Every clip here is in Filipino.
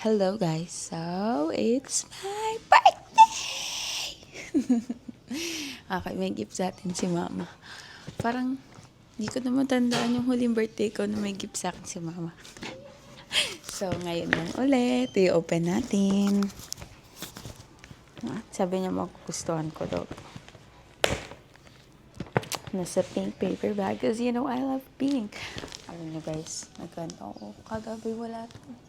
Hello guys, so it's my birthday! Okay, may gift sa atin si mama. Parang hindi ko na matandaan yung huling birthday ko na may gift sa akin si mama. So ngayon lang ulit, i-open natin. Sabi niya magugustuhan ko daw. Nasa pink paper bag because you know I love pink. Alam niyo guys, nagkanta ako. Kagabi wala to.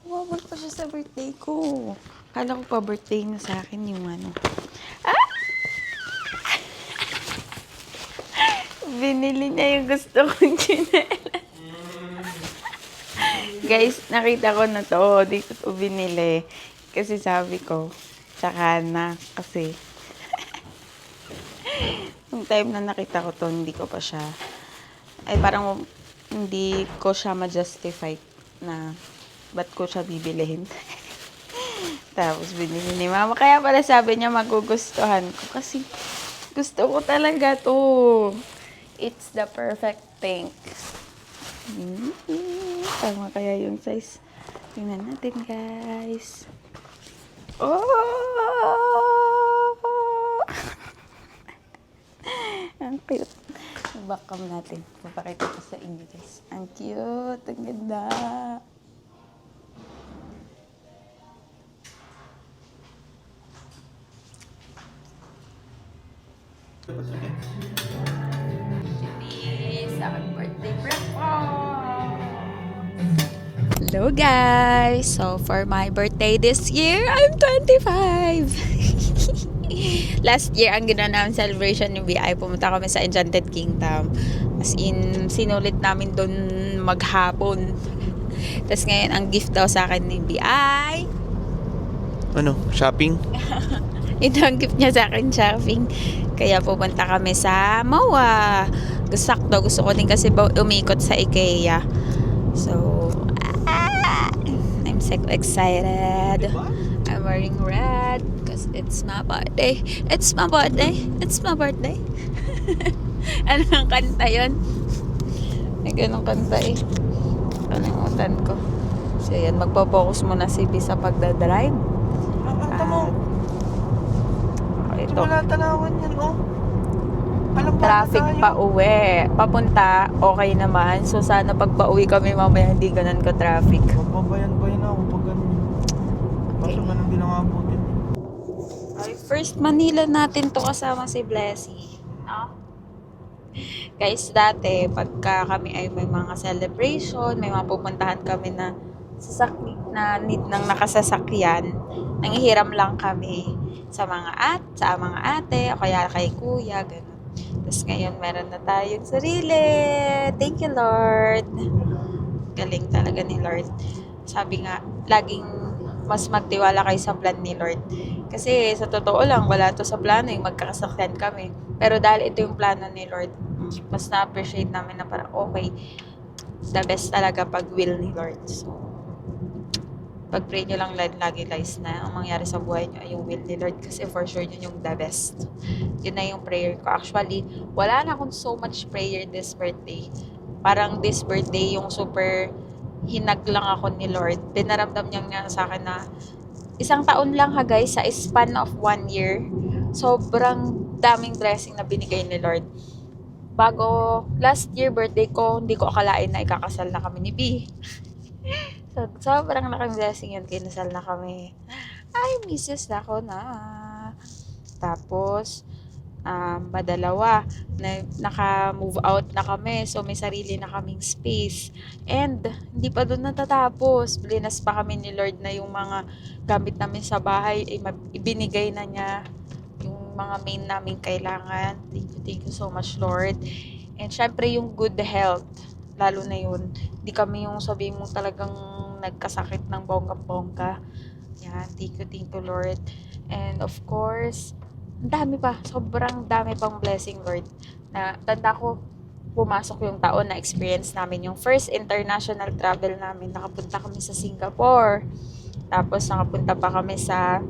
Umabot pa siya sa birthday ko. Kala ko pa birthday na sa akin yung ano. Ah! Binili niya yung gusto kong chinelas. Guys, nakita ko na to. Di ko to binili. Kasi sabi ko, tsaka na. Kasi, yung time na nakita ko to, hindi ko pa siya, ay parang hindi ko siya ma-justify na ba't ko siya bibilihin. Tapos binili ni mama. Kaya pala sabi niya magugustuhan ko. Kasi gusto ko talaga to. It's the perfect pink. Tama kaya yung size. Tingnan natin guys. Oh! Ang cute. Back cam natin. Papakita ko sa inyo guys. Ang cute. Ang ganda. Happy birthday breakfast! Hello guys! So for my birthday this year, I'm 25! Last year, ang ginawa namin celebration yung BI, pumunta kami sa Enchanted Kingdom. As in, sinulit namin doon maghapon. Tapos ngayon, ang gift daw sa akin ni BI. Ano? Shopping? Ito ang gift niya sa akin, shopping. Kaya pupunta kami sa MOA. Gusto ko din kasi umikot sa IKEA. So, I'm so excited. I'm wearing red because it's my birthday. It's my birthday. It's my birthday. Ano ang kanta yun? May ganong kanta eh. Kalimutan ko. So, yan. Magpo-focus muna si B sa pagdadrive. Ang kanta mo. Ito. Wala tanawan yan, oh. Alam Traffic pa uwi. Papunta, okay naman. So, sana pag pauwi kami mamaya, hindi ganun ka traffic. Pabayan-bayan ako pag ganun. Kaso ganun din ang abutin. Okay, first Manila natin to kasama si Blessy. No? Guys, dati, pagka kami ay may mga celebration, may mga pupuntahan kami na need ng nakasasakyan, nanghihiram lang kami sa mga ate, o kaya kay kuya, gano'n. Tapos ngayon, meron na tayong sarili. Thank you, Lord. Galing talaga ni Lord. Sabi nga, laging mas magtiwala kayo sa plan ni Lord. Kasi sa totoo lang, wala to sa plano yung magkakasakyan kami. Pero dahil ito yung plano ni Lord, mas na-appreciate namin na parang okay, the best talaga pag will ni Lord. So, pag-pray nyo lang lagi guys na ang mangyari sa buhay nyo ay yung will ni Lord kasi for sure yun yung the best. Yun na yung prayer ko. Actually, wala na akong so much prayer this birthday. Parang this birthday yung super hinag lang ako ni Lord. Pinaramdam niya nga sa akin na isang taon lang ha guys, sa span of 1 year. Sobrang daming blessing na binigay ni Lord. Bago last year birthday ko, hindi ko akalain na ikakasal na kami ni B. So, sobrang laking blessing yun. Kinasal na kami. Ay, misis na ako na. Tapos, madalawa. Naka-move out na kami. So, may sarili na kaming space. And, hindi pa doon natatapos. Blinas pa kami ni Lord na yung mga gamit namin sa bahay, ibinigay na niya yung mga main namin kailangan. Thank you so much, Lord. And, syempre, yung good health. Lalo na yun. Hindi kami yung sabihin mo talagang nagkasakit ng bongga-bongga. Yan, thank you, Lord. And of course, ang dami pa. Sobrang dami pang blessing, Lord. Na tanda ko, pumasok yung taon na experience namin yung first international travel namin. Nakapunta kami sa Singapore. Tapos nakapunta pa kami sa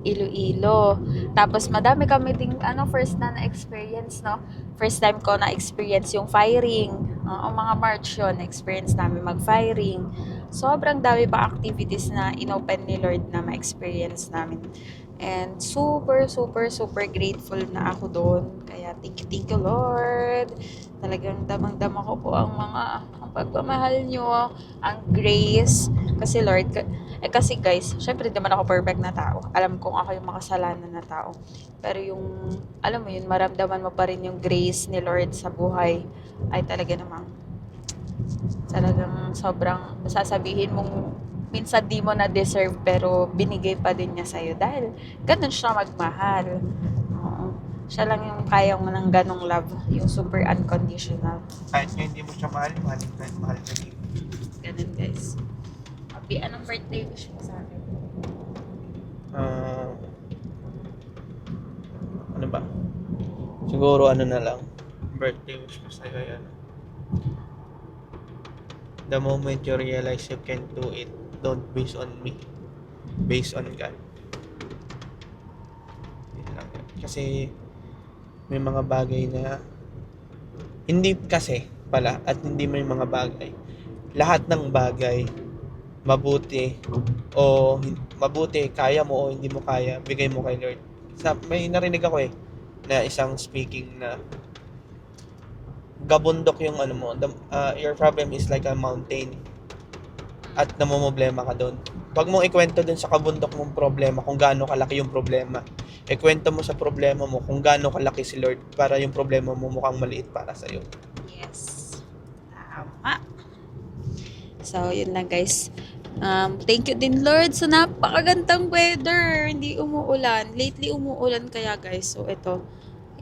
Iloilo. Tapos madami kami ding first na na-experience, no? First time ko na-experience yung firing. Ang mga March yun, experience namin mag-firing. sobrang dami pa activities na inopen ni Lord na ma-experience namin. And super, super, super grateful na ako doon. Kaya thank you Lord. Talagang damang-dama ko po ang pagmamahal nyo, ang grace. Kasi Lord, kasi guys, syempre di naman ako perfect na tao. Alam kong ako yung makasalanan na tao. Pero yung, alam mo yun, maramdaman mo pa rin yung grace ni Lord sa buhay ay talagang sobrang sasabihin mong minsan di mo na deserve pero binigay pa din niya sa'yo dahil ganun siya magmahal. Oo. Siya lang yung kaya mo ng ganong love, yung super unconditional. Kahit nga hindi mo siya mahal, mahal ka din. Ganun guys. Abi, anong birthday wish mo sa akin? Ah, ano ba? Siguro ano na lang. Birthday wish ko sa'yo yan. The moment you realize you can't do it, don't base on me. Base on God. Yun lang yun. Kasi may mga bagay na hindi kasi pala at hindi may mga bagay. Lahat ng bagay mabuti o mabuti kaya mo o hindi mo kaya, bigay mo kay Lord. May narinig ako na isang speaking na gabundok yung ano mo, your problem is like a mountain at namomroblema ka doon. Huwag mong ikwento dun sa kabundok mong problema kung gaano kalaki yung problema. Ikwento mo sa problema mo kung gaano kalaki si Lord para yung problema mo mukhang maliit para sa'yo. Yes. Tama. So, yun lang guys. Thank you din Lord sa napakagandang weather. Hindi umuulan. Lately umuulan kaya guys. So, ito.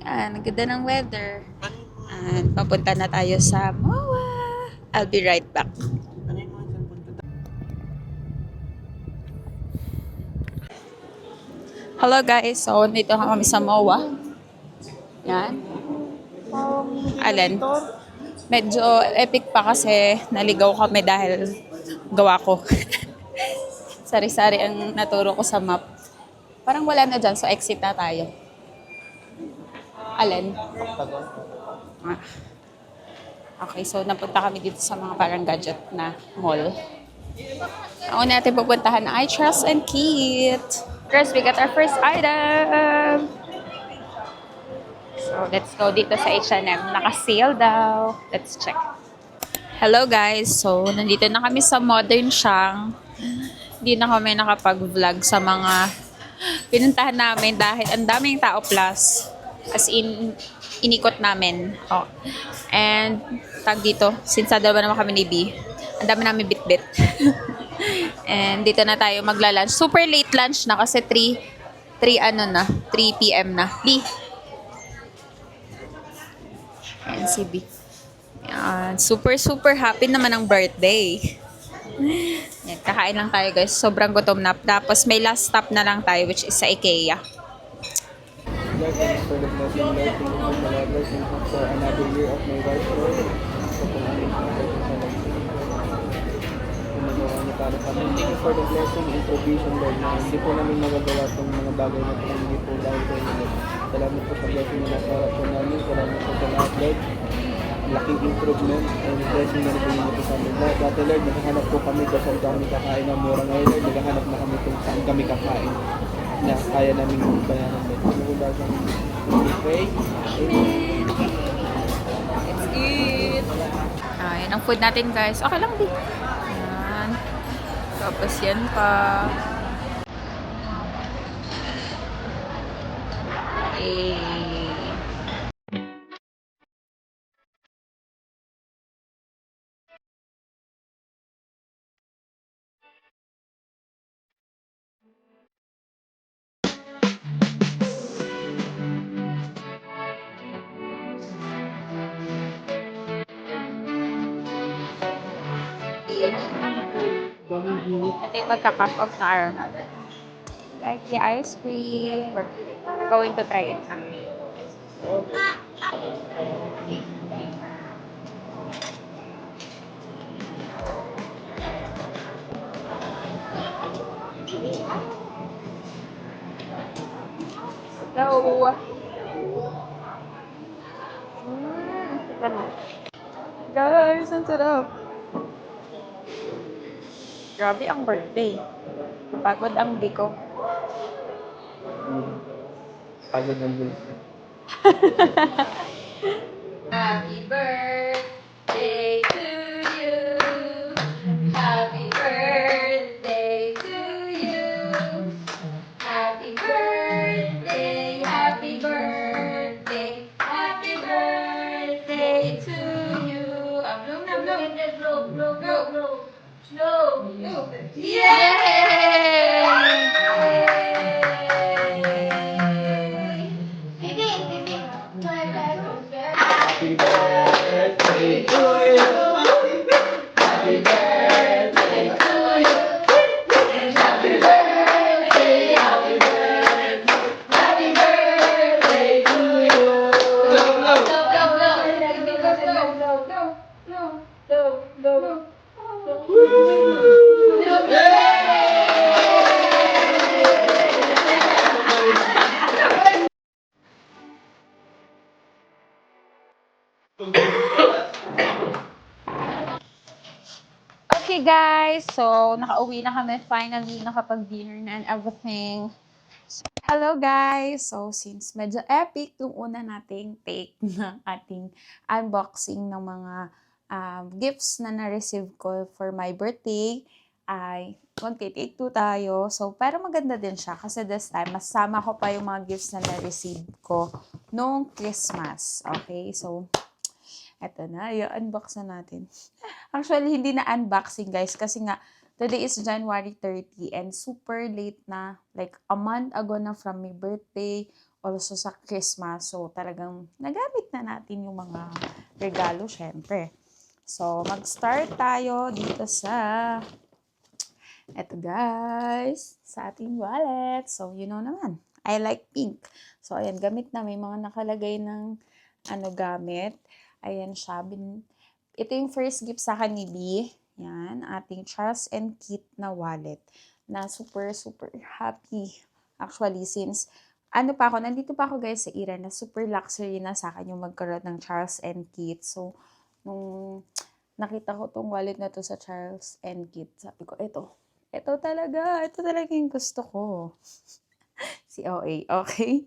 Yan, ang ganda ng weather. And papunta na tayo sa MOA. I'll be right back. Ano yung mga cellphone ko? Hello guys. So, dito kami sa MOA. Yan. Alin? Medyo epic pa kasi naligaw kami dahil gawa ko. Sari-sari ang naturo ko sa map. Parang wala na dyan, so exit na tayo. Alin? Ah. Okay, so napunta kami dito sa mga parang gadget na mall. Ang una natin pupuntahan ay Trust and Kit. First, we got our first item. So, let's go dito sa H&M. Naka-sale daw. Let's check. Hello guys. So, nandito na kami sa Modern Shang. Hindi na kami nakapag-vlog sa mga pinuntahan namin dahil ang daming tao plus. As in, inikot namin. Oh. And, tag dito, since dalawa naman kami ni B, ang dami namin bit-bit. And, dito na tayo magla-lunch. Super late lunch na kasi 3 p.m. na. B. Ayan si B. Yan. Super, super happy naman ang birthday. Yan, kakain lang tayo guys. Sobrang gutom na. Tapos may last stop na lang tayo which is sa IKEA. Lord, thank you for the blessing, Lord. Thank you for the love, Lord. Thank you for another year of my life, Lord. So, kung ano yung ginagawa niyo para sa amin. Thank you for the blessing and provision, Lord, na hindi po namin magagawa itong mga bagay na ito, hindi po dahil sa inyo, Lord. Salamat po sa blessing na nasa harapon namin. Salamat po sa lahat, Lord. Laking improvement and blessing na nabigyan niyo po sa amin. Dati, Lord, naghahanap po kami kung saan kami kakain ng mura ngayon, Lord. Naghahanap na kami kung saan kami kakain na kaya namin bayaran, Lord. Ano po dahil sa amin? Okay? Amen. Let's eat! Ayan ang food natin guys. Okay lang din. Ayan. Tapos yan pa. Eh. Ito yung magka-cup of car. Like the ice cream. We're going to try it. Go! Guys, ang sarap. Grabe ang birthday. Pagod ang biko. Pagod ng gulo. Happy birthday to you. Happy birthday to you. Happy birthday, happy birthday, happy birthday to you. Blow na, blow. Blow, blow, blow. Blow, blow. Yay! Happy birthday to you. Happy birthday to you. Happy birthday, happy birthday. Happy birthday to you. Blow, blow. Okay guys, so nakauwi na kami finally, nakapag-dinner na and everything. So, hello guys! So since medyo epic yung una nating take ng ating unboxing ng mga gifts na na-receive ko for my birthday, ay mag-take 2 tayo. So pero maganda din siya kasi this time masama ko pa yung mga gifts na na-receive ko nung Christmas. Okay, so eto na, i-unbox na natin. Actually, hindi na unboxing guys kasi nga today is January 30 and super late na. Like a month ago na from my birthday, also sa Christmas. So talagang nagamit na natin yung mga regalo syempre. So mag-start tayo dito sa eto guys, sa ating wallet. So you know naman, I like pink. So ayan, gamit na, may mga nakalagay ng gamit. Ayan siya. Ito yung first gift sa akin ni B. Yan, ating Charles and Kit na wallet. Na super, super happy. Actually, since nandito pa ako guys sa era na super luxury na sa akin yung magkaroon ng Charles and Kit. So, nung nakita ko tong wallet na to sa Charles and Kit, sabi ko, ito talaga yung gusto ko. Si OA, okay?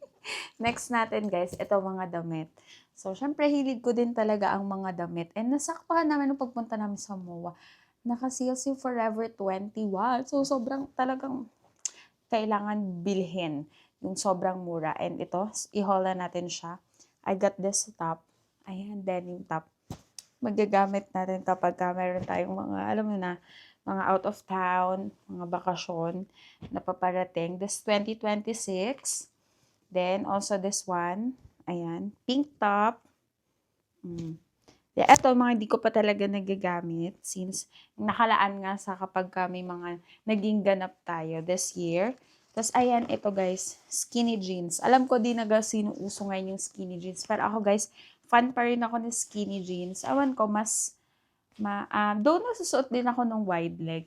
Next natin guys, ito mga damit. So, syempre, hilig ko din talaga ang mga damit. And nasakpahan namin nung pagpunta namin sa MOA. Naka-sale si Forever 21. So, sobrang talagang kailangan bilhin yung sobrang mura. And ito, i-haul na natin siya. I got this top. Ayan, denim top. Magagamit natin kapag meron tayong mga, alam mo na, mga out of town, mga bakasyon na paparating. This 2026. Then, also this one. Ayan, pink top. Yeah, eto, mga hindi ko pa talaga nagagamit since nakalaan nga sa kapag may mga naging ganap tayo this year. Tapos, ayan, ito guys, skinny jeans. Alam ko di sinuuso ngayon yung skinny jeans. Pero ako guys, fan pa rin ako ng skinny jeans. Awan ko, though nasusuot din ako ng wide leg.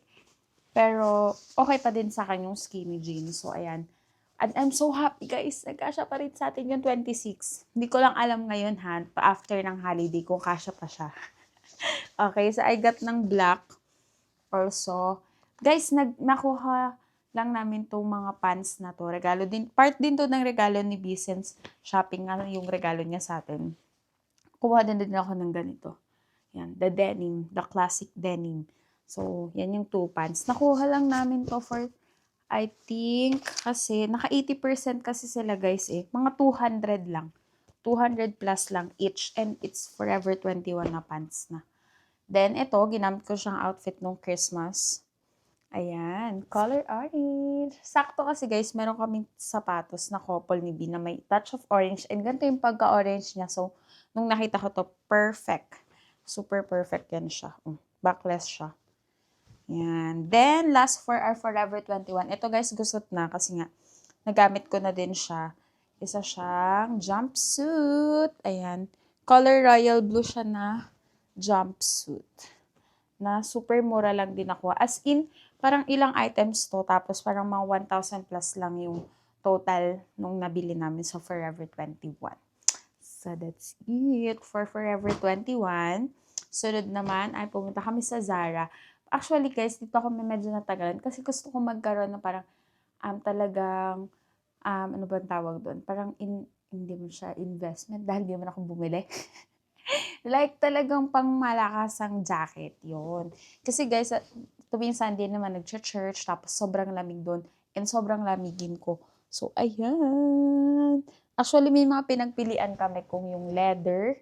Pero, okay pa din sa akin yung skinny jeans. So, ayan. And I'm so happy guys, nagkasya pa rin sa atin yung 26. Hindi ko lang alam ngayon after ng holiday kung kasya pa siya. Okay, so I got ng black also. Guys, nakuha lang namin tong mga pants na to. Regalo din, part din to ng regalo ni Vicens. Shopping nga yung regalo niya sa atin. Kuha din ako ng ganito. Yan, the denim, the classic denim. So, yan yung 2 pants. Nakuha lang namin to for I think, kasi, naka 80% kasi sila guys eh. Mga 200 lang. 200 plus lang each. And it's Forever 21 na pants na. Then, ito, ginamit ko siyang outfit nung Christmas. Ayan, color orange. Sakto kasi guys, meron kaming sapatos na couple ni B na may touch of orange. And ganito yung pagka-orange niya. So, nung nakita ko to, perfect. Super perfect yan siya. Backless siya. Yan. Then, last for our Forever 21. Ito guys, gusot na kasi nga, nagamit ko na din siya. Isa siyang jumpsuit. Ayan. Color royal blue siya na jumpsuit. Na super mura lang din ako. As in, parang ilang items to. Tapos parang mga 1,000 plus lang yung total nung nabili namin sa Forever 21. So, that's it for Forever 21. Sunod naman ay pumunta kami sa Zara. Actually guys, dito ako medyo natagalan kasi gusto ko magkaroon ng parang talagang ano ba ang tawag doon? Parang hindi mo siya investment dahil hindi mo ako bumili. Like talagang pangmalakasang jacket yon. Kasi guys, tuwing Sunday naman nag-church, tapos sobrang lamig doon and sobrang lamigin ko. So, ayan. Actually, may mga pinagpilian kami kung yung leather.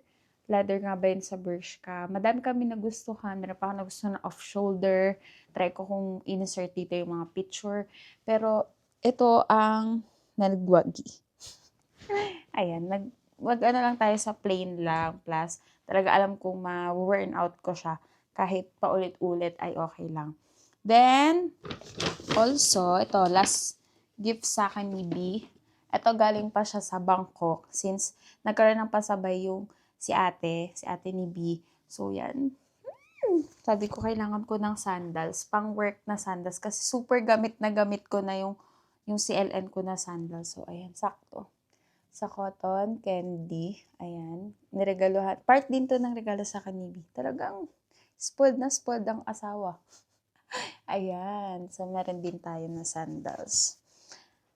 Leather nga ba yun sa Bershka. Madami kami nagustuhan. Meron pa ako nagustuhan na off-shoulder. Try ko kung insert dito yung mga picture. Pero, ito ang nagwagi. Ayan, wag ano lang tayo sa plain lang. Plus, talaga alam kong ma-burn out ko siya. Kahit paulit-ulit ay okay lang. Then, also, ito, last gift sa akin ni B. Ito galing pa siya sa Bangkok. Since nagkaroon ng pasabay yung si ate ni B. So, yan. Sabi ko, kailangan ko ng sandals. Pang work na sandals. Kasi super gamit na gamit ko na yung CLN ko na sandals. So, ayan, sakto. Sa cotton, candy. Ayan. Niregaluhan. Part din to ng regalo sa kanibi. Talagang spoiled na spoiled ang asawa. Ayan. So, meron din tayo na sandals.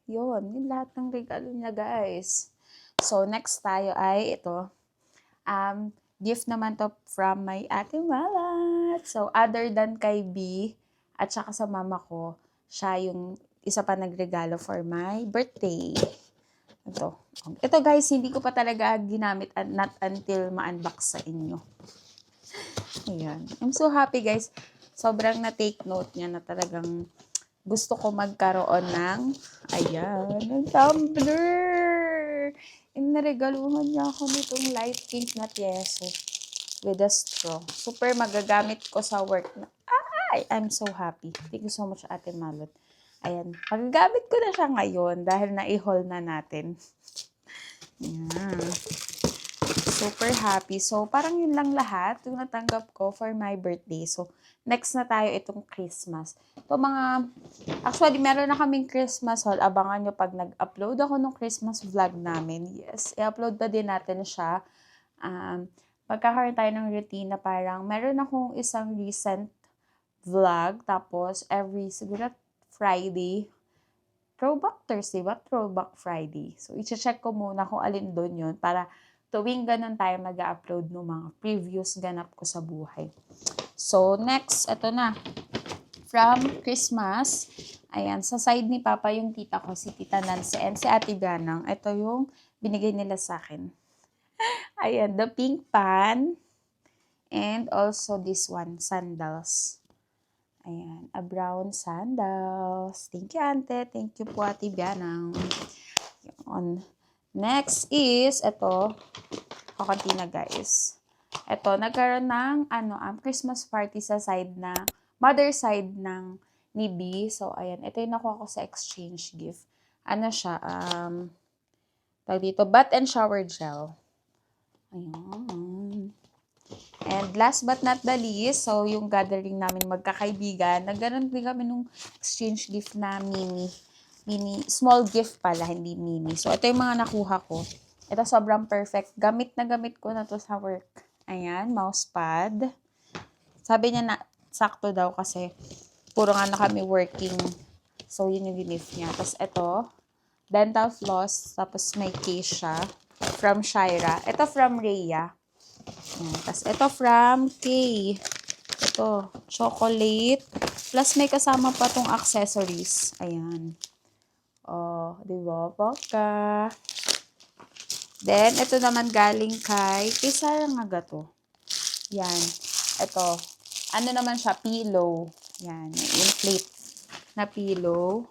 Yun. Yung lahat ng regalo niya, guys. So, next tayo ay ito. Gift naman to from my ate Malat. So, other than kay B at saka sa mama ko, siya yung isa pa nagregalo for my birthday. Ito guys, hindi ko pa talaga ginamit not until ma-unbox sa inyo. Ayan. I'm so happy guys. Sobrang na-take note niya na talagang gusto ko magkaroon ng ng tumbler. Naregaluhan niya ako nitong light pink na tieso with a straw. Super magagamit ko sa work. I'm so happy. Thank you so much, Ate Malot. Ayan. Magagamit ko na siya ngayon dahil na-i-haul na natin. Ayan. Super happy. So, parang yun lang lahat yung natanggap ko for my birthday. So, next na tayo itong Christmas. Actually, meron na kaming Christmas haul. Abangan nyo pag nag-upload ako ng Christmas vlog namin. Yes, i-upload na din natin siya. Pagkakaroon tayo ng routine na parang meron akong isang recent vlog. Tapos, siguro Friday, Throwback Thursday ba? Throwback Friday. So, i-check ko muna kung alin doon yun para tuwing ganun tayo mag-upload ng mga previous ganap ko sa buhay. So, next, ito na. From Christmas, ayan, sa side ni Papa yung tita ko, si Tita Nancy and si Ate Ganang. Ito yung binigay nila sa akin. Ayan, the pink pan and also this one, sandals. Ayan, a brown sandals. Thank you, Ante. Thank you po, Ate Ganang. Yun. Next is, ito, kakunti na guys. Ito, nagkaroon ng Christmas party sa mother side ng ni B. So, ayan, ito yung nakuha ko sa exchange gift. Ano siya, tawag dito, bath and shower gel. Ayan. And last but not the least, so yung gathering namin magkakaibigan, nagkaroon din kami nung exchange gift na small gift pala, hindi mini. So, ito yung mga nakuha ko. Ito sobrang perfect. Gamit na gamit ko na to sa work. Ayan, mousepad. Sabi niya na sakto daw kasi puro nga na kami working. So, yun yung gift niya. Tapos ito, dental floss. Tapos may case siya from Shira. Ito from Rhea. Ayan. Tapos ito from Kay. Ito, chocolate. Plus may kasama pa tong accessories. Ayan. Oh, di ba? Baka. Then, ito naman galing kay Sarah nga to. Yan. Ito. Ano naman siya? Pillow. Yan. Yung plate na pillow.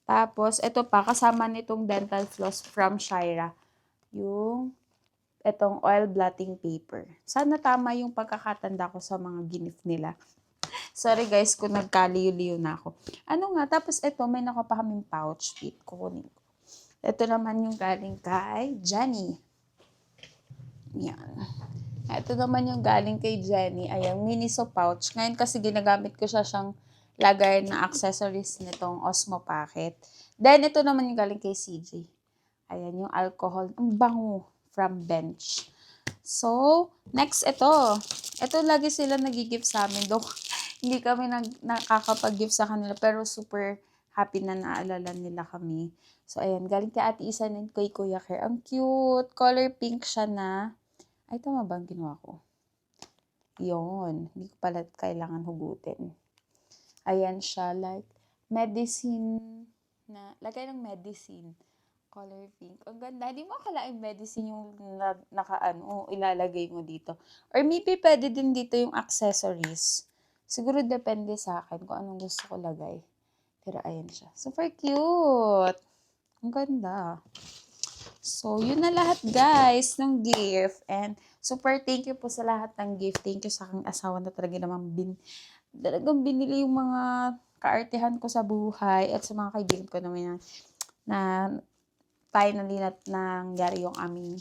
Tapos, ito pa. Kasama nitong dental floss from Shira. Itong oil blotting paper. Sana tama yung pagkakatanda ko sa mga ginif nila. Sorry guys kung nagkaliw-liw na ako. Ano nga, tapos ito, may nakuha pa kaming pouch. Kukunin ko. Ito naman yung galing kay Jenny. Yan. Ito naman yung galing kay Jenny. Ayan, Miniso pouch. Ngayon kasi ginagamit ko siya siyang lagay na accessories nitong Osmo Packet. Then, ito naman yung galing kay CJ. Ayan, yung alcohol. Ang bango from Bench. So, next ito. Ito lagi sila nag-gift sa amin. hindi kami nakakapag-gift sa kanila, pero super happy na naalala nila kami. So, ayan, galing kay Ate Isa and kay Kuya Care. Ang cute. Color pink siya na. Ay, tama ba ang ginawa ko? Yun. Hindi ko pala kailangan hugutin. Ayan siya, like, medicine na, lagay ng medicine. Color pink. Ang ganda. Hindi mo akalaing medicine yung ilalagay mo dito. Or maybe pwede din dito yung accessories. Siguro depende sa akin kung anong gusto ko lagay. Pero ayan siya. Super cute. Ang ganda. So, yun na lahat guys ng gift. And super thank you po sa lahat ng gift. Thank you sa aking asawa na talagang binili yung mga kaartehan ko sa buhay at sa mga kaibigan ko naman na finally nangyari yung aming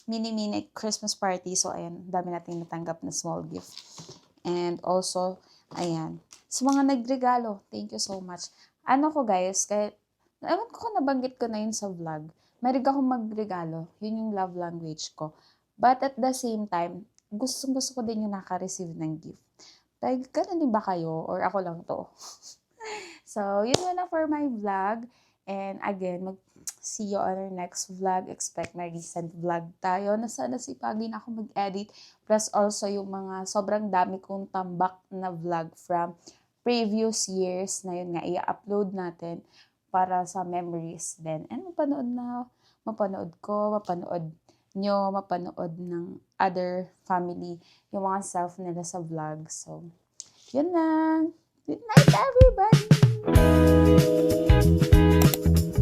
mini Christmas party. So, ayan, dami nating natanggap na small gift. And also, ayan, sa mga nagregalo, thank you so much. Ano ko guys, ewan ko kung nabanggit ko na yun sa vlog. Marig akong magregalo. Yun yung love language ko. But at the same time, gusto ko din yung naka-receive ng gift. Like, ganun din ba kayo? Or ako lang to? So, yun na for my vlog. And again, see you on our next vlog. Expect my recent vlog tayo na sana sipagin ako mag-edit. Plus also yung mga sobrang dami kong tambak na vlog from previous years na yun nga, i-upload natin para sa memories din. And mapanood ng other family, yung mga self nila sa vlog. So, yun lang. Good night, everybody!